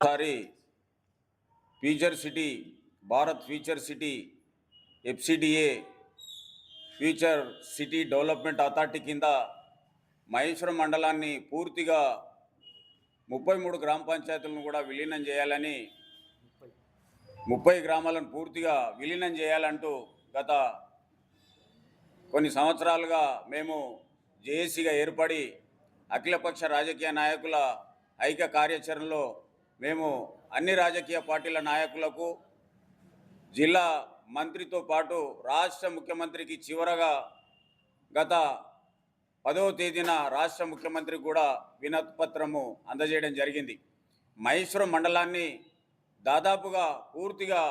సారి future city Bharat future city FCDA future city development authority కింద మహేశ్వరం మండలాన్ని పూర్తిగా 33 గ్రామ పంచాయతీలను కూడా విలీనం చేయాలని 30 గ్రామాలను పూర్తిగా విలీనం చేయాలంటూ గత కొన్ని సంవత్సరాలుగా మేము జేఏసీగా ఏర్పడి అఖిలపక్ష రాజకీయ నాయకుల ఐక్య కార్యాచరణలో మేము అన్ని రాజకీయ పార్టీల నాయకులకు జిల్లా మంత్రితో పాటు రాష్ట్ర ముఖ్యమంత్రికి చివరగా గత 10వ తేదీన రాష్ట్ర ముఖ్యమంత్రి కూడా వినతిపత్రము అందజేయడం జరిగింది. మహేశ్వరం మండలాన్ని దాదాపుగా పూర్తిగా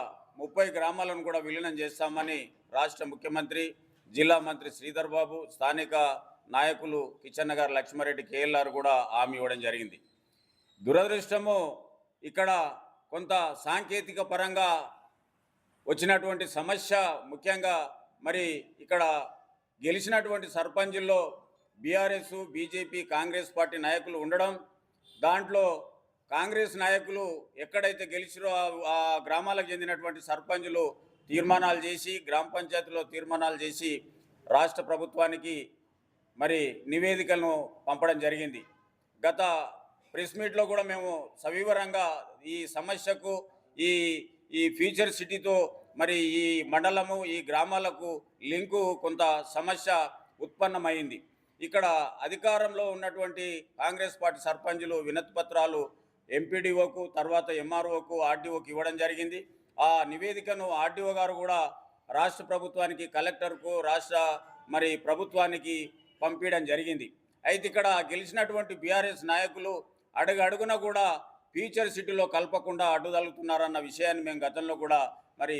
30 గ్రామాలను కూడా విలీనం చేస్తామని రాష్ట్ర ముఖ్యమంత్రి, జిల్లా మంత్రి శ్రీధర్ బాబు, స్థానిక నాయకులు కిచెన్న గారు, లక్ష్మారెడ్డి, కేఎల్ఆర్ కూడా హామీ ఇవ్వడం జరిగింది. దురదృష్టము ఇక్కడ కొంత సాంకేతిక పరంగా వచ్చినటువంటి సమస్య, ముఖ్యంగా మరి ఇక్కడ గెలిచినటువంటి సర్పంచుల్లో బీఆర్ఎస్, బీజేపీ, కాంగ్రెస్ పార్టీ నాయకులు ఉండడం, దాంట్లో కాంగ్రెస్ నాయకులు ఎక్కడైతే గెలిచిరో ఆ గ్రామాలకు చెందినటువంటి సర్పంచులు తీర్మానాలు చేసి, గ్రామ పంచాయతీలో తీర్మానాలు చేసి రాష్ట్ర ప్రభుత్వానికి మరి నివేదికలను పంపడం జరిగింది. గత ప్రెస్ మీట్లో కూడా మేము సవివరంగా ఈ సమస్యకు ఈ ఫ్యూచర్ సిటీతో మరి ఈ మండలము, ఈ గ్రామాలకు లింకు కొంత సమస్య ఉత్పన్నమైంది. ఇక్కడ అధికారంలో ఉన్నటువంటి కాంగ్రెస్ పార్టీ సర్పంచులు వినతిపత్రాలు ఎంపీడీఓకు, తర్వాత ఎంఆర్ఓకు, ఆర్డీఓకి ఇవ్వడం జరిగింది. ఆ నివేదికను ఆర్డీఓ గారు కూడా రాష్ట్ర ప్రభుత్వానికి, కలెక్టర్కు, రాష్ట్ర మరి ప్రభుత్వానికి పంపించడం జరిగింది. అయితే ఇక్కడ గెలిచినటువంటి బీఆర్ఎస్ నాయకులు అడుగున కూడా ఫ్యూచర్ సిటీలో కలపకుండా అడ్డుదలుగుతున్నారన్న విషయాన్ని మేము గతంలో కూడా మరి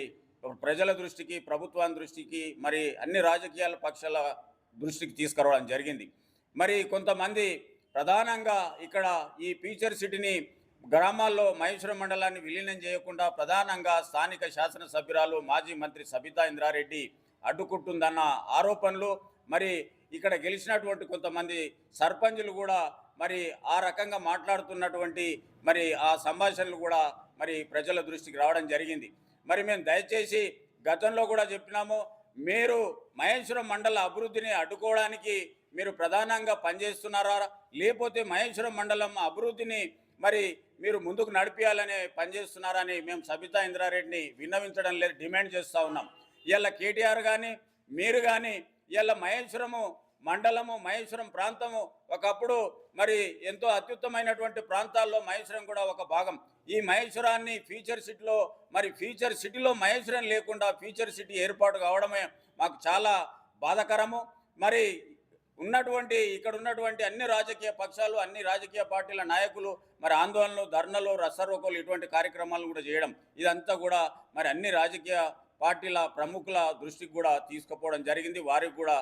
ప్రజల దృష్టికి, ప్రభుత్వాన్ని దృష్టికి, మరి అన్ని రాజకీయాల పక్షాల దృష్టికి తీసుకురావడం జరిగింది. మరి కొంతమంది ప్రధానంగా ఇక్కడ ఈ ఫ్యూచర్ సిటీని గ్రామాల్లో మహేశ్వరం మండలాన్ని విలీనం చేయకుండా ప్రధానంగా స్థానిక శాసనసభ్యురాలు, మాజీ మంత్రి సబితా ఇంద్రారెడ్డి అడ్డుకుంటుందన్న ఆరోపణలు, మరి ఇక్కడ గెలిచినటువంటి కొంతమంది సర్పంచులు కూడా మరి ఆ రకంగా మాట్లాడుతున్నటువంటి మరి ఆ సంభాషణలు కూడా మరి ప్రజల దృష్టికి రావడం జరిగింది. మరి మేము దయచేసి గతంలో కూడా చెప్పినాము, మీరు మహేశ్వరం మండల అభివృద్ధిని అడ్డుకోవడానికి మీరు ప్రధానంగా పనిచేస్తున్నారా, లేకపోతే మహేశ్వరం మండలం అభివృద్ధిని మరి మీరు ముందుకు నడిపించాలని పనిచేస్తున్నారని మేము సబితా ఇంద్రారెడ్డిని విన్నవించడం లేదు, డిమాండ్ చేస్తూ ఉన్నాం. ఇవాళ కేటీఆర్ కానీ మీరు కానీ ఇవాళ మహేశ్వరము మండలము, మహేశ్వరం ప్రాంతము ఒకప్పుడు మరి ఎంతో అత్యుత్తమైనటువంటి ప్రాంతాల్లో మహేశ్వరం కూడా ఒక భాగం. ఈ మహేశ్వరాన్ని ఫ్యూచర్ సిటీలో మరి ఫ్యూచర్ సిటీలో మహేశ్వరం లేకుండా ఫ్యూచర్ సిటీ ఏర్పాటు కావడమే మాకు చాలా బాధాకరము. మరి ఇక్కడ ఉన్నటువంటి అన్ని రాజకీయ పక్షాలు, అన్ని రాజకీయ పార్టీల నాయకులు మరి ఆందోళనలు, ధర్నలు, రస్సారోకోలు ఇటువంటి కార్యక్రమాలను కూడా చేయడం, ఇదంతా కూడా మరి అన్ని రాజకీయ పార్టీల ప్రముఖుల దృష్టికి కూడా తీసుకుపోవడం జరిగింది. వారికి కూడా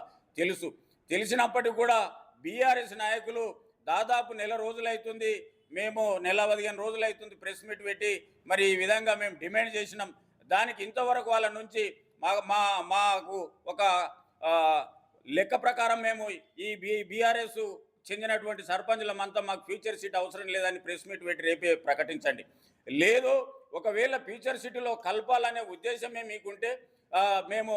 తెలిసినప్పటికీ కూడా బీఆర్ఎస్ నాయకులు దాదాపు నెల రోజులైతుంది, మేము నెల 15 రోజులైతుంది ప్రెస్ మీట్ పెట్టి మరి ఈ విధంగా మేము డిమాండ్ చేసినాం. దానికి ఇంతవరకు వాళ్ళ నుంచి మాకు ఒక లెక్క ప్రకారం మేము ఈ బీఆర్ఎస్ చెందినటువంటి సర్పంచులమంతా మాకు ఫ్యూచర్ సిటీ అవసరం లేదని ప్రెస్ మీట్ పెట్టి రేపే ప్రకటించండి. లేదు, ఒకవేళ ఫ్యూచర్ సిటీలో కలపాలనే ఉద్దేశమే మీకుంటే మేము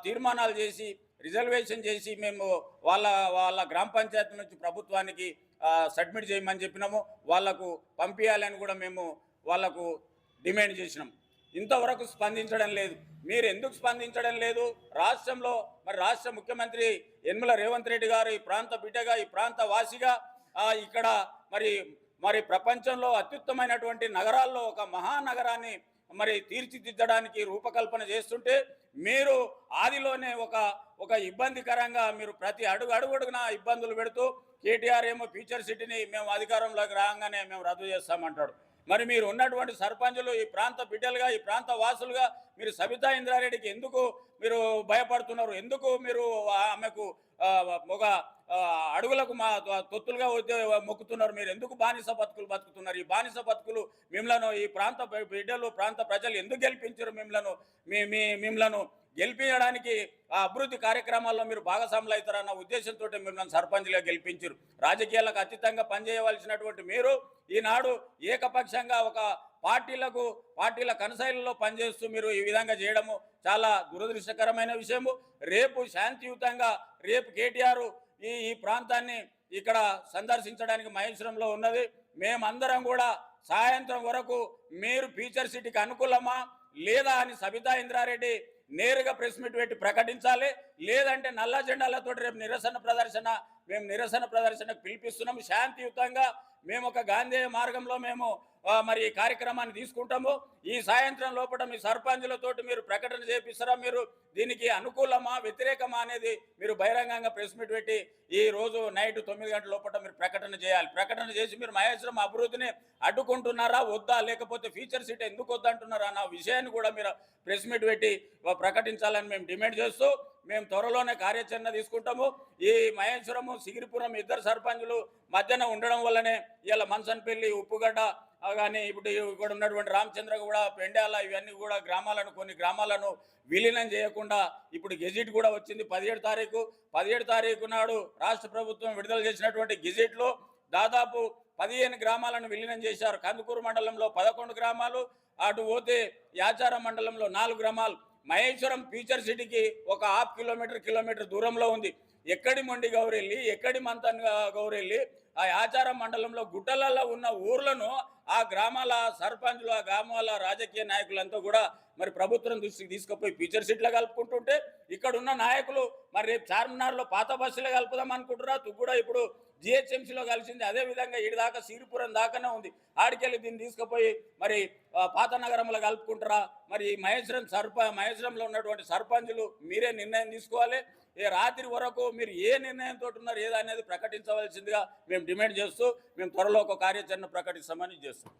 తీర్మానాలు చేసి, రిజర్వేషన్ చేసి మేము వాళ్ళ గ్రామ పంచాయతీ నుంచి ప్రభుత్వానికి సబ్మిట్ చేయమని చెప్పినాము. వాళ్లకు పంపించాలని కూడా మేము వాళ్లకు డిమాండ్ చేసినాం. ఇంతవరకు స్పందించడం లేదు. మీరు ఎందుకు స్పందించడం లేదు? రాష్ట్రంలో మరి రాష్ట్ర ముఖ్యమంత్రి యనమల రేవంత్ రెడ్డి గారు ఈ ప్రాంత బిడ్డగా, ఈ ప్రాంత వాసిగా ఇక్కడ మరి ప్రపంచంలో అత్యుత్తమైనటువంటి నగరాల్లో ఒక మహానగరాన్ని మరి తీర్చిదిద్దడానికి రూపకల్పన చేస్తుంటే మీరు ఆదిలోనే ఒక ఇబ్బందికరంగా మీరు ప్రతి అడుగున ఇబ్బందులు పెడుతూ, కేటీఆర్ ఏమో ఫ్యూచర్ సిటీని మేము అధికారంలోకి రాగానే మేము రద్దు చేస్తామంటాడు. మరి మీరు ఉన్నటువంటి సర్పంచులు, ఈ ప్రాంత బిడ్డలుగా, ఈ ప్రాంత వాసులుగా మీరు సబితా ఇంద్రారెడ్డికి ఎందుకు మీరు భయపడుతున్నారు? ఎందుకు మీరు ఆమెకు ఒక అడుగులకు మా తొత్తులుగా మొక్కుతున్నారు? మీరు ఎందుకు బానిస బతుకులు బతుకుతున్నారు? ఈ బానిస బతుకులు మిమ్మలను, ఈ ప్రాంత బిడ్డలు, ప్రాంత ప్రజలు ఎందుకు గెలిపించారు మిమ్మలను? మిమ్మలను గెలిపించడానికి ఆ అభివృద్ధి కార్యక్రమాల్లో మీరు భాగస్వాములు అవుతారన్న ఉద్దేశంతో మిమ్మల్ని సర్పంచ్గా గెలిపించారు. రాజకీయాలకు అతీతంగా పనిచేయవలసినటువంటి మీరు ఈనాడు ఏకపక్షంగా ఒక పార్టీల కనసాయిలలో పనిచేస్తూ మీరు ఈ విధంగా చేయడము చాలా దురదృష్టకరమైన విషయము. రేపు శాంతియుతంగా రేపు కేటీఆర్ ఈ ప్రాంతాన్ని ఇక్కడ సందర్శించడానికి మహేశ్వరంలో ఉన్నది. మేమందరం కూడా సాయంత్రం వరకు మీరు ఫ్యూచర్ సిటీకి అనుకూలమా లేదా అని సబితా ఇంద్రారెడ్డి నేరుగా ప్రెస్ మీట్ పెట్టి ప్రకటించాలి. లేదంటే నల్ల జెండాలతో రేపు మేము నిరసన ప్రదర్శనకు పిలిపిస్తున్నాము. శాంతియుతంగా మేము ఒక గాంధేయ మార్గంలో మేము మరి ఈ కార్యక్రమాన్ని తీసుకుంటాము. ఈ సాయంత్రం లోపల మీ సర్పంచులతోటి మీరు ప్రకటన చేపిస్తారా? మీరు దీనికి అనుకూలమా వ్యతిరేకమా అనేది మీరు బహిరంగంగా ప్రెస్ మీట్ పెట్టి ఈ రోజు నైట్ 9 గంటల లోపల మీరు ప్రకటన చేయాలి. ప్రకటన చేసి మీరు మహేశ్వరం అభివృద్ధిని అడ్డుకుంటున్నారా వద్దా, లేకపోతే ఫ్యూచర్ సిటీ ఎందుకు వద్దంటున్నారా అన్న విషయాన్ని కూడా మీరు ప్రెస్ మీట్ పెట్టి ప్రకటించాలని మేము డిమాండ్ చేస్తూ మేము త్వరలోనే కార్యాచరణ తీసుకుంటాము. ఈ మహేశ్వరము సిగిరిపురం ఇద్దరు సర్పంచులు మధ్యన ఉండడం వల్లనే ఇలా మన్సన్పల్లి, ఉప్పుగడ్డ కానీ ఇప్పుడు ఇక్కడ ఉన్నటువంటి రామచంద్రగూడ, పెండ్యాల ఇవన్నీ కూడా కొన్ని గ్రామాలను విలీనం చేయకుండా ఇప్పుడు గెజిట్ కూడా వచ్చింది 17 తారీఖు నాడు రాష్ట్ర ప్రభుత్వం విడుదల చేసినటువంటి గెజిట్లో దాదాపు 15 గ్రామాలను విలీనం చేశారు. కందుకూరు మండలంలో 11 గ్రామాలు, అటు పోతే యాచారం మండలంలో 4 గ్రామాలు. మహేశ్వరం ఫ్యూచర్ సిటీకి ఒక కిలోమీటర్ దూరంలో ఉంది. ఎక్కడి మొండి గౌరెల్లి, ఎక్కడి మంతన్ గౌరెల్లి, ఆ ఆచారం మండలంలో గుట్టలలో ఉన్న ఊర్లను ఆ గ్రామాల సర్పంచులు, ఆ గ్రామాల రాజకీయ నాయకులంతా కూడా మరి ప్రభుత్వం దృష్టికి తీసుకుపోయి ఫ్యూచర్ సిటీలో కలుపుకుంటుంటే ఇక్కడ ఉన్న నాయకులు మరి రేపు చార్మినార్లో పాత బస్సులో కలుపుదాం అనుకుంటున్నా. కూడా ఇప్పుడు జిహెచ్ఎంసీలో కలిసింది. అదేవిధంగా ఈడి దాకా సిరిపురం దాకానే ఉంది. ఆడికెళ్ళి దీన్ని తీసుకుపోయి మరి పాత నగరంలో కలుపుకుంటారా? మరి మహేశ్వరంలో ఉన్నటువంటి సర్పంచులు మీరే నిర్ణయం తీసుకోవాలి. రాత్రి వరకు మీరు ఏ నిర్ణయంతో ఉన్నారు ఏదనేది ప్రకటించవలసిందిగా మేము డిమాండ్ చేస్తూ మేము త్వరలో ఒక కార్యాచరణ ప్రకటిస్తామని చేస్తాం.